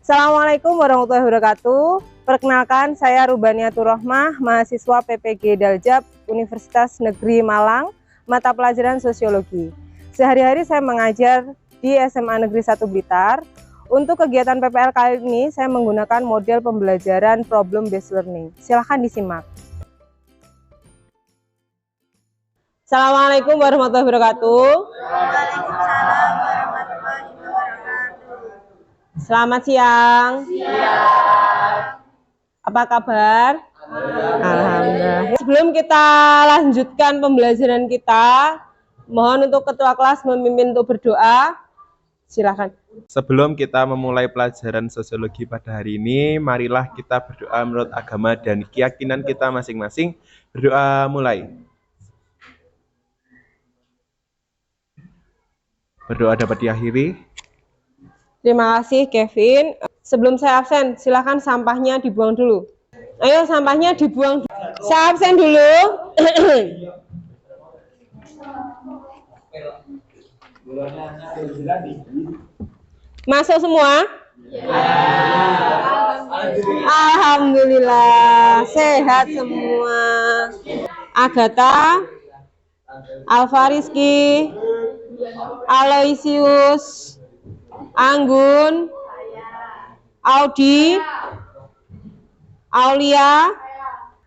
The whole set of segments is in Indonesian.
Assalamualaikum warahmatullahi wabarakatuh. Perkenalkan, saya Rubaniatur Rohmah, mahasiswa PPG Daljab Universitas Negeri Malang, mata pelajaran Sosiologi. Sehari-hari saya mengajar di SMA Negeri 1 Blitar. Untuk kegiatan PPL kali ini, saya menggunakan model pembelajaran problem based learning. Silahkan disimak. Assalamualaikum warahmatullahi wabarakatuh. Waalaikumsalam warahmatullahi wabarakatuh. Selamat siang. Apa kabar? Alhamdulillah. Sebelum kita lanjutkan pembelajaran kita, mohon untuk ketua kelas memimpin untuk berdoa. Silakan. Sebelum kita memulai pelajaran sosiologi pada hari ini, marilah kita berdoa menurut agama dan keyakinan kita masing-masing. Berdoa mulai. Berdoa dapat diakhiri. Terima kasih Kevin. Sebelum saya absen, silakan sampahnya dibuang dulu. Ayo sampahnya dibuang. Saya absen dulu. Masuk semua? Alhamdulillah, sehat semua. Agatha, Alfariski, Aloysius, Anggun, Audi, Aulia,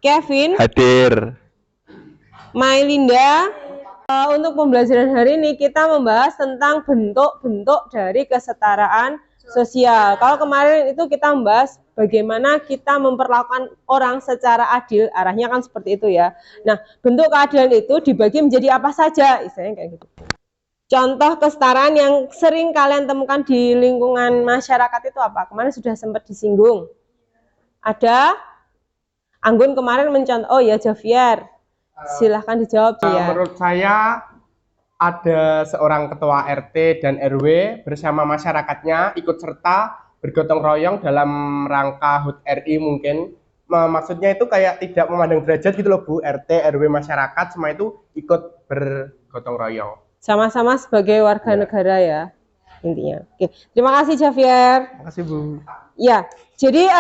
Kevin, Hadir. Mailinda. Untuk pembelajaran hari ini kita membahas tentang bentuk-bentuk dari kesetaraan sosial. Kalau kemarin itu kita membahas bagaimana kita memperlakukan orang secara adil, arahnya kan seperti itu ya. Nah, bentuk keadilan itu dibagi menjadi apa saja, istilahnya kayak gitu. Contoh kesetaraan yang sering kalian temukan di lingkungan masyarakat itu apa? Kemarin sudah sempat disinggung. Ada Anggun kemarin mencontoh, oh ya Javier. Silahkan dijawab ya. Menurut saya ada seorang ketua RT dan RW bersama masyarakatnya ikut serta bergotong royong dalam rangka HUT RI mungkin. Maksudnya itu kayak tidak memandang derajat gitu loh Bu, RT, RW, masyarakat semua itu ikut bergotong royong. Sama-sama sebagai warga negara ya intinya. Oke, terima kasih Javier. Terima kasih Bu. Ya, jadi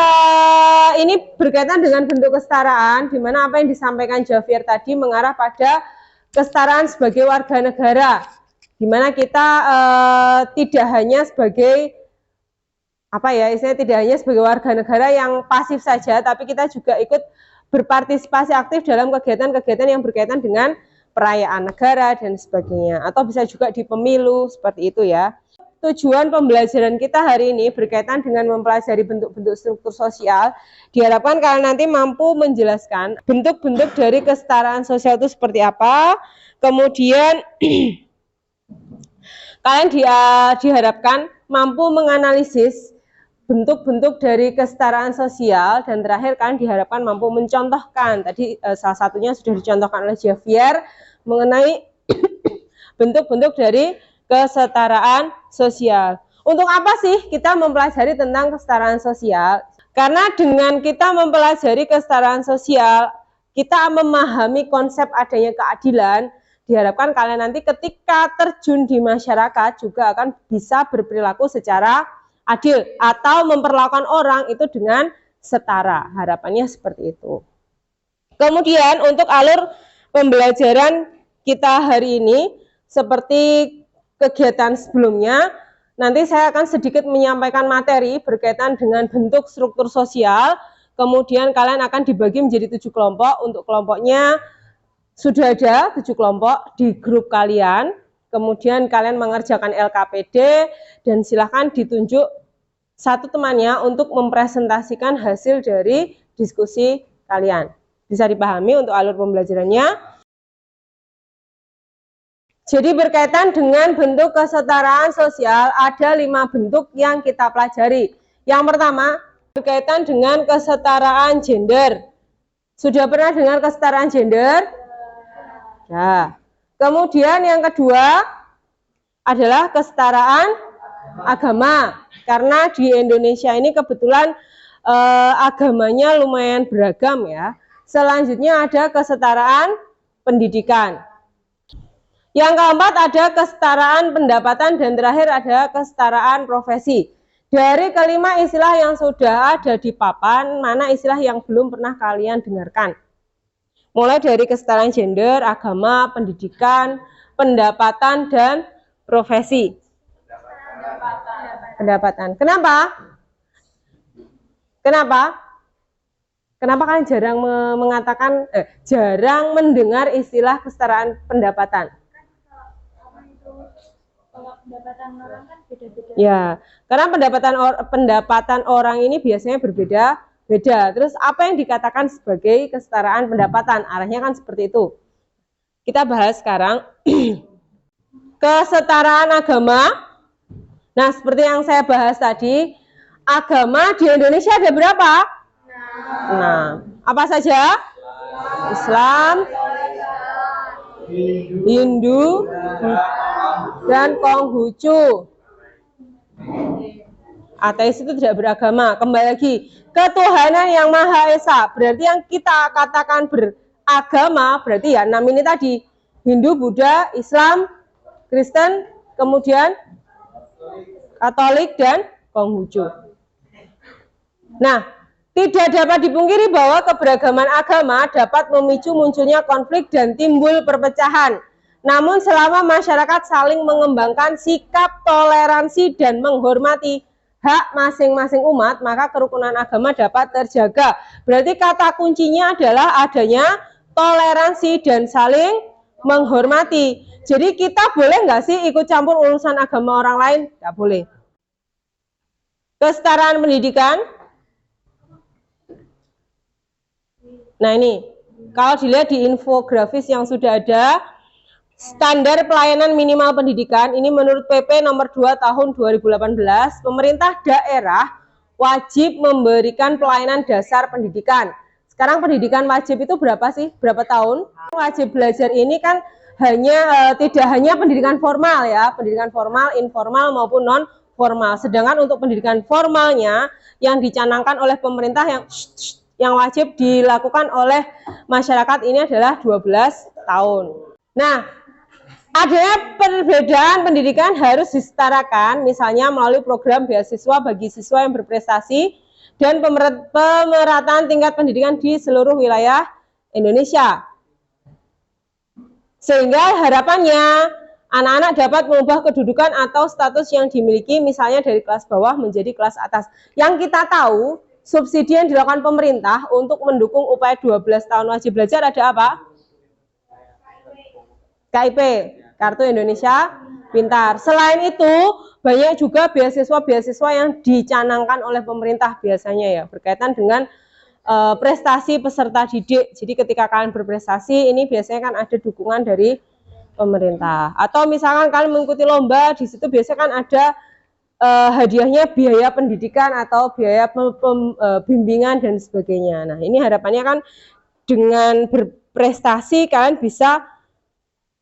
ini berkaitan dengan bentuk kesetaraan, di mana apa yang disampaikan Javier tadi mengarah pada kesetaraan sebagai warga negara, di mana kita tidak hanya sebagai istilahnya tidak hanya sebagai warga negara yang pasif saja, tapi kita juga ikut berpartisipasi aktif dalam kegiatan-kegiatan yang berkaitan dengan perayaan negara dan sebagainya, atau bisa juga di pemilu seperti itu ya. Tujuan pembelajaran kita hari ini berkaitan dengan mempelajari bentuk-bentuk struktur sosial. Diharapkan kalian nanti mampu menjelaskan bentuk-bentuk dari kesetaraan sosial itu seperti apa. Kemudian kalian diharapkan mampu menganalisis bentuk-bentuk dari kesetaraan sosial, dan terakhir kalian diharapkan mampu mencontohkan. Tadi salah satunya sudah dicontohkan oleh Javier mengenai bentuk-bentuk dari kesetaraan sosial. Untuk apa sih kita mempelajari tentang kesetaraan sosial? Karena dengan kita mempelajari kesetaraan sosial, kita memahami konsep adanya keadilan. Diharapkan kalian nanti ketika terjun di masyarakat juga akan bisa berperilaku secara adil atau memperlakukan orang itu dengan setara. Harapannya seperti itu. Kemudian untuk alur pembelajaran kita hari ini seperti kegiatan sebelumnya, nanti saya akan sedikit menyampaikan materi berkaitan dengan bentuk struktur sosial, kemudian kalian akan dibagi menjadi 7 kelompok, untuk kelompoknya sudah ada 7 kelompok di grup kalian, kemudian kalian mengerjakan LKPD, dan silahkan ditunjuk satu temannya untuk mempresentasikan hasil dari diskusi kalian. Bisa dipahami untuk alur pembelajarannya. Jadi berkaitan dengan bentuk kesetaraan sosial, ada 5 bentuk yang kita pelajari. Yang pertama, berkaitan dengan kesetaraan gender. Sudah pernah dengar kesetaraan gender? Ya. Kemudian yang kedua adalah kesetaraan agama. Karena di Indonesia ini kebetulan agamanya lumayan beragam ya. Selanjutnya ada kesetaraan pendidikan. Yang keempat ada kesetaraan pendapatan, dan terakhir ada kesetaraan profesi. Dari kelima istilah yang sudah ada di papan, mana istilah yang belum pernah kalian dengarkan? Mulai dari kesetaraan gender, agama, pendidikan, pendapatan, dan profesi. Pendapatan. Kenapa? Kenapa kalian jarang mendengar istilah kesetaraan pendapatan? Kalau pendapatan orang kan beda-beda. Ya, karena pendapatan orang ini biasanya berbeda-beda. Terus apa yang dikatakan sebagai kesetaraan pendapatan? Arahnya kan seperti itu. Kita bahas sekarang kesetaraan agama. Nah, seperti yang saya bahas tadi, agama di Indonesia ada berapa? Nah, apa saja? Islam, Hindu, dan Konghucu. Ateis itu tidak beragama. Kembali lagi, ketuhanan yang Maha Esa. Berarti yang kita katakan beragama, berarti ya 6 ini tadi. Hindu, Buddha, Islam, Kristen, kemudian Katolik, dan Konghucu. Nah, tidak dapat dipungkiri bahwa keberagaman agama dapat memicu munculnya konflik dan timbul perpecahan. Namun selama masyarakat saling mengembangkan sikap toleransi dan menghormati hak masing-masing umat, maka kerukunan agama dapat terjaga. Berarti kata kuncinya adalah adanya toleransi dan saling menghormati. Jadi kita boleh nggak sih ikut campur urusan agama orang lain? Nggak boleh. Kesetaraan pendidikan. Nah ini, kalau dilihat di infografis yang sudah ada, standar pelayanan minimal pendidikan, ini menurut PP nomor 2 tahun 2018, pemerintah daerah wajib memberikan pelayanan dasar pendidikan. Sekarang pendidikan wajib itu berapa sih? Berapa tahun? Wajib belajar ini kan tidak hanya pendidikan formal ya, pendidikan formal, informal maupun non formal. Sedangkan untuk pendidikan formalnya yang dicanangkan oleh pemerintah yang wajib dilakukan oleh masyarakat ini adalah 12 tahun. Nah, adanya perbedaan pendidikan harus disetarakan, misalnya melalui program beasiswa bagi siswa yang berprestasi dan pemerataan tingkat pendidikan di seluruh wilayah Indonesia. Sehingga harapannya anak-anak dapat mengubah kedudukan atau status yang dimiliki, misalnya dari kelas bawah menjadi kelas atas. Yang kita tahu, subsidi yang dilakukan pemerintah untuk mendukung upaya 12 tahun wajib belajar ada apa? KIP, Kartu Indonesia Pintar. Selain itu, banyak juga beasiswa-beasiswa yang dicanangkan oleh pemerintah biasanya ya, berkaitan dengan prestasi peserta didik. Jadi ketika kalian berprestasi, ini biasanya kan ada dukungan dari pemerintah. Atau misalkan kalian mengikuti lomba, di situ biasanya kan ada hadiahnya biaya pendidikan atau biaya bimbingan dan sebagainya. Nah, ini harapannya kan dengan berprestasi kalian bisa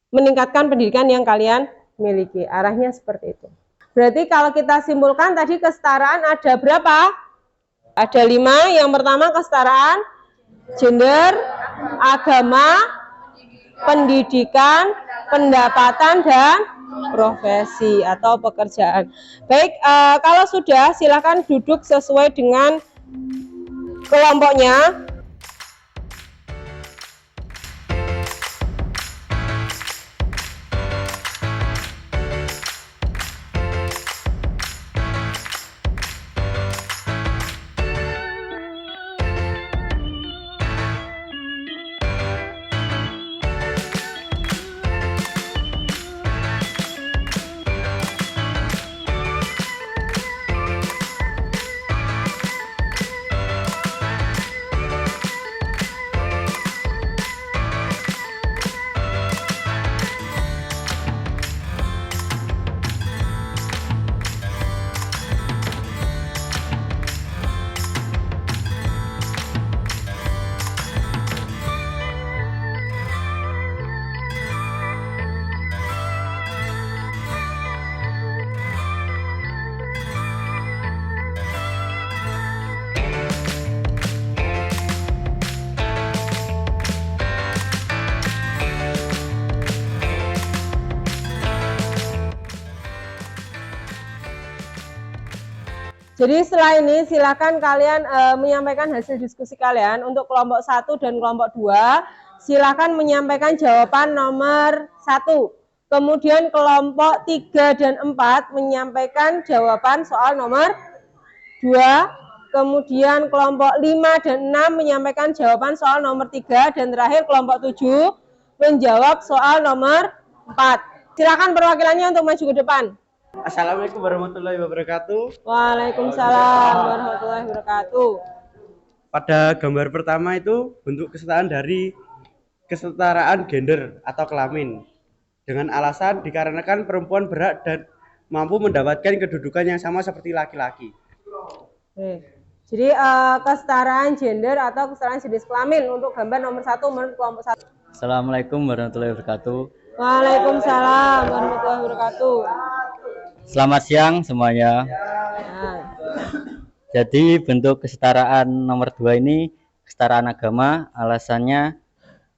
meningkatkan pendidikan yang kalian miliki. Arahnya seperti itu. Berarti kalau kita simpulkan tadi kesetaraan ada berapa? Ada 5. Yang pertama kesetaraan gender, agama, pendidikan, pendapatan, dan profesi atau pekerjaan. Baik, kalau sudah silakan duduk sesuai dengan kelompoknya. Jadi setelah ini silakan kalian menyampaikan hasil diskusi kalian untuk kelompok 1 dan kelompok 2. Silakan menyampaikan jawaban nomor 1. Kemudian kelompok 3 dan 4 menyampaikan jawaban soal nomor 2. Kemudian kelompok 5 dan 6 menyampaikan jawaban soal nomor 3. Dan terakhir kelompok 7 menjawab soal nomor 4. Silakan perwakilannya untuk maju ke depan. Assalamualaikum warahmatullahi wabarakatuh. Waalaikumsalam warahmatullahi wabarakatuh. Pada gambar pertama itu bentuk kesetaraan gender atau kelamin. Dengan alasan dikarenakan perempuan berhak dan mampu mendapatkan kedudukan yang sama seperti laki-laki. Jadi kesetaraan gender atau kesetaraan jenis kelamin untuk gambar nomor 1 menurut kelompok 1. Assalamualaikum warahmatullahi wabarakatuh. Waalaikumsalam warahmatullahi wabarakatuh. Selamat siang semuanya. Jadi bentuk kesetaraan nomor 2 ini kesetaraan agama, alasannya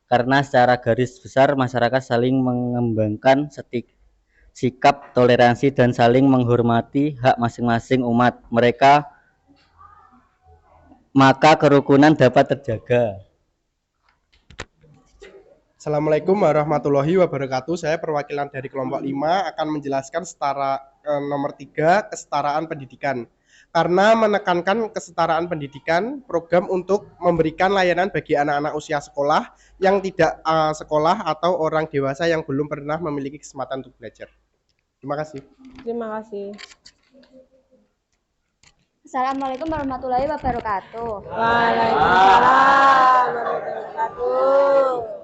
karena secara garis besar masyarakat saling mengembangkan sikap toleransi dan saling menghormati hak masing-masing umat mereka, maka kerukunan dapat terjaga. Assalamualaikum warahmatullahi wabarakatuh. Saya perwakilan dari kelompok 5 akan menjelaskan nomor 3, kesetaraan pendidikan. Karena menekankan kesetaraan pendidikan, program untuk memberikan layanan bagi anak-anak usia sekolah yang tidak sekolah atau orang dewasa yang belum pernah memiliki kesempatan untuk belajar. Terima kasih. Terima kasih. Assalamualaikum warahmatullahi wabarakatuh. Waalaikumsalam warahmatullahi wabarakatuh.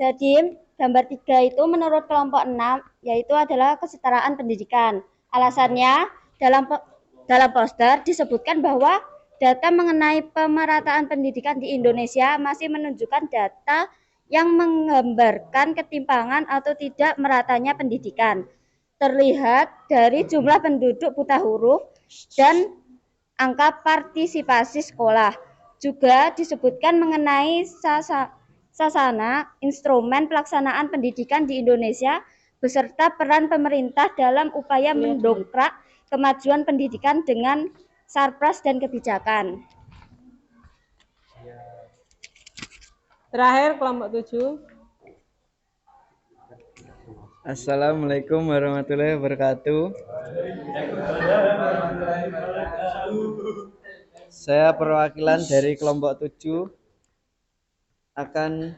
Jadi gambar 3 itu menurut kelompok 6 yaitu adalah kesetaraan pendidikan. Alasannya dalam poster disebutkan bahwa data mengenai pemerataan pendidikan di Indonesia masih menunjukkan data yang menggambarkan ketimpangan atau tidak meratanya pendidikan. Terlihat dari jumlah penduduk buta huruf dan angka partisipasi sekolah. Juga disebutkan mengenai sasana instrumen pelaksanaan pendidikan di Indonesia beserta peran pemerintah dalam upaya mendongkrak kemajuan pendidikan dengan sarpras dan kebijakan. Terakhir kelompok 7. Assalamualaikum warahmatullahi wabarakatuh. Saya perwakilan dari kelompok 7 akan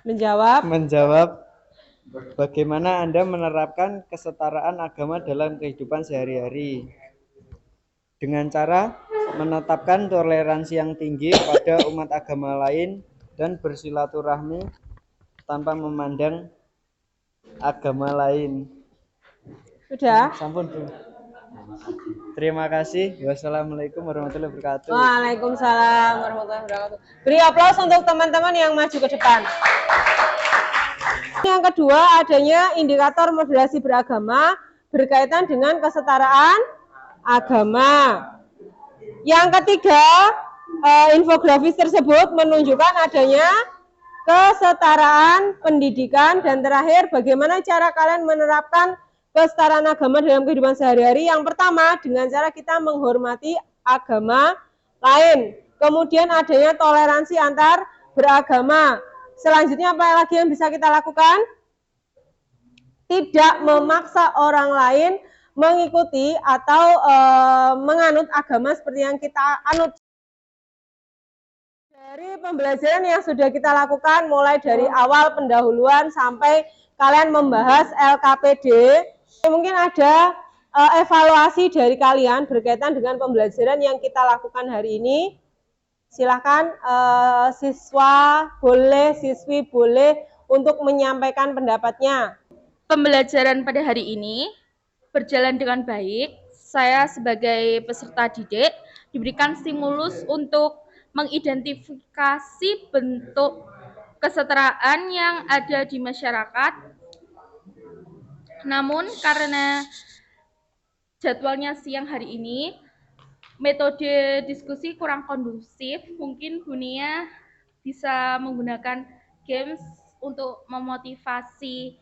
menjawab bagaimana Anda menerapkan kesetaraan agama dalam kehidupan sehari-hari dengan cara menetapkan toleransi yang tinggi pada umat agama lain dan bersilaturahmi tanpa memandang agama lain. Sudah? Sampun, Bu. Terima kasih. Wassalamualaikum warahmatullahi wabarakatuh. Waalaikumsalam warahmatullahi wabarakatuh. Beri aplaus untuk teman-teman yang maju ke depan. Yang kedua, adanya indikator moderasi beragama berkaitan dengan kesetaraan agama. Yang ketiga, infografis tersebut menunjukkan adanya kesetaraan pendidikan. Dan terakhir, bagaimana cara kalian menerapkan kesetaraan agama dalam kehidupan sehari-hari? Yang pertama, dengan cara kita menghormati agama lain. Kemudian adanya toleransi antar beragama. Selanjutnya apa lagi yang bisa kita lakukan? Tidak memaksa orang lain mengikuti atau menganut agama seperti yang kita anut. Dari pembelajaran yang sudah kita lakukan mulai dari awal pendahuluan sampai kalian membahas LKPD, mungkin ada evaluasi dari kalian berkaitan dengan pembelajaran yang kita lakukan hari ini. Silakan siswa boleh, siswi boleh untuk menyampaikan pendapatnya. Pembelajaran pada hari ini berjalan dengan baik. Saya sebagai peserta didik diberikan stimulus untuk mengidentifikasi bentuk kesetaraan yang ada di masyarakat. Namun karena jadwalnya siang hari ini, metode diskusi kurang kondusif, mungkin Bunia bisa menggunakan games untuk memotivasi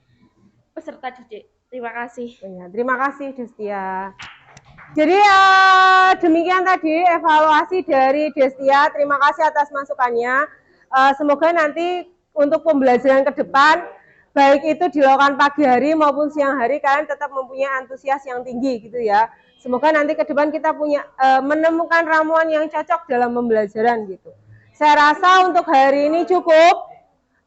peserta didik. Terima kasih. Terima kasih, Destia. Jadi demikian tadi evaluasi dari Destia. Terima kasih atas masukannya. Semoga nanti untuk pembelajaran ke depan, baik itu dilakukan pagi hari maupun siang hari, kalian tetap mempunyai antusias yang tinggi gitu ya. Semoga nanti ke depan kita punya menemukan ramuan yang cocok dalam pembelajaran gitu. Saya rasa untuk hari ini cukup.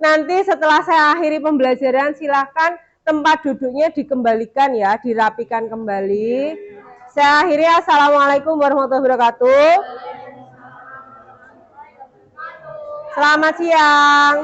Nanti setelah saya akhiri pembelajaran, silakan tempat duduknya dikembalikan ya, dirapikan kembali. Saya akhiri, assalamualaikum warahmatullahi wabarakatuh. Selamat siang.